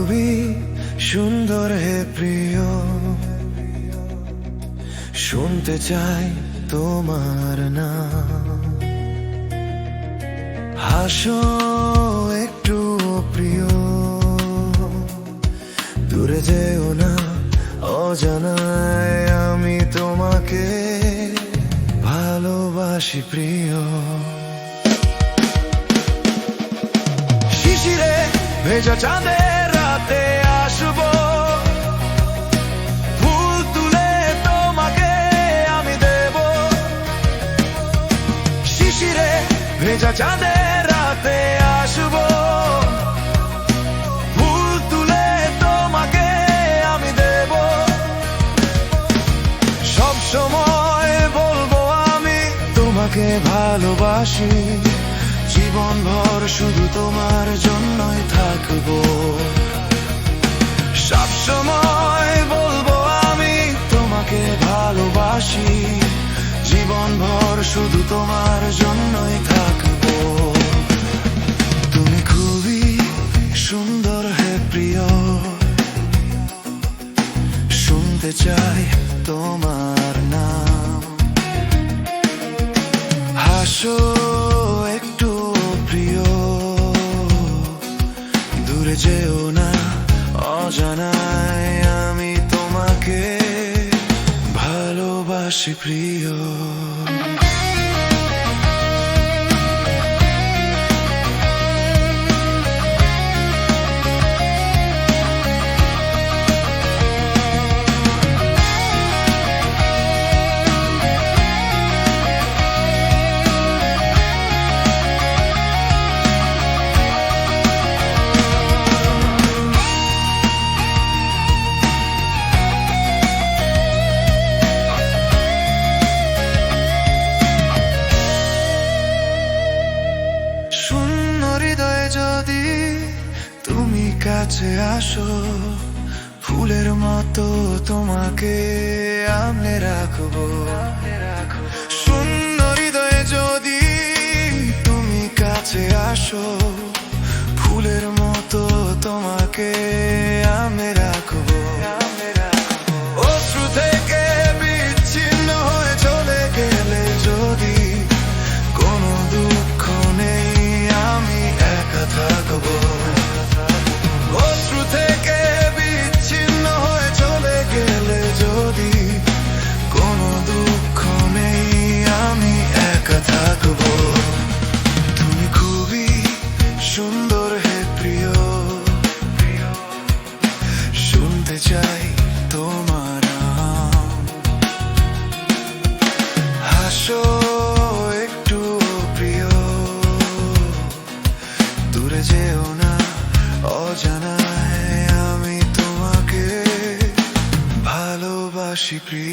খুবই সুন্দর হে প্রিয়, শুনতে চাই তোমার নাম। হাসো একটু প্রিয়, দূরে যেও না অজানায়, আমি তোমাকে ভালোবাসি প্রিয়। শিশিরে ভেজা চাঁদের রাতে আসবো, ফুল তুলে তোমাকে আমি দেব। শিশিরে ভেজা চাঁদের রাতে আসবো, ফুল তুলে তোমাকে আমি দেব। সব সময় বলবো আমি তোমাকে ভালোবাসি, জীবন ভর শুধু তোমার জন্যই থাকবো। সব সময় বলবো আমি তোমাকে ভালোবাসি, জীবন ভর শুধু তোমার জন্যই থাকবো। তুমি খুবই সুন্দর হে প্রিয়, শুনতে চাই তোমার নাম। হাসো একটু প্রিয়, দূরে যেও না অজানায়, আমি তোমাকে ভালোবাসি প্রিয়। যদি তুমি কাছে আসো, ফুলের মতো তোমাকে আমলে রাখবো। শূন্য হৃদয়ে যদি তুমি কাছে আসো, ফুলের মতো তোমাকে আমলে রাখবো। অশ্রু থেকে বিচ্ছিন্ন হয়ে চলে গেলে যদি কোনো দুঃখ নেই, আমি একা থাকবো। অশ্রু থেকে বিচ্ছিন্ন হয়ে চলে গেলে যদি কোনো দুঃখ নেই, আমি একা থাকবো। তুমি খুবই সুন্দর হে প্রিয়, শুনতে চাই তোমার নাম। হাসো একটু প্রিয়, দূরে যেও না অজানায়, আমি তোমাকে ভালোবাসি প্রিয়।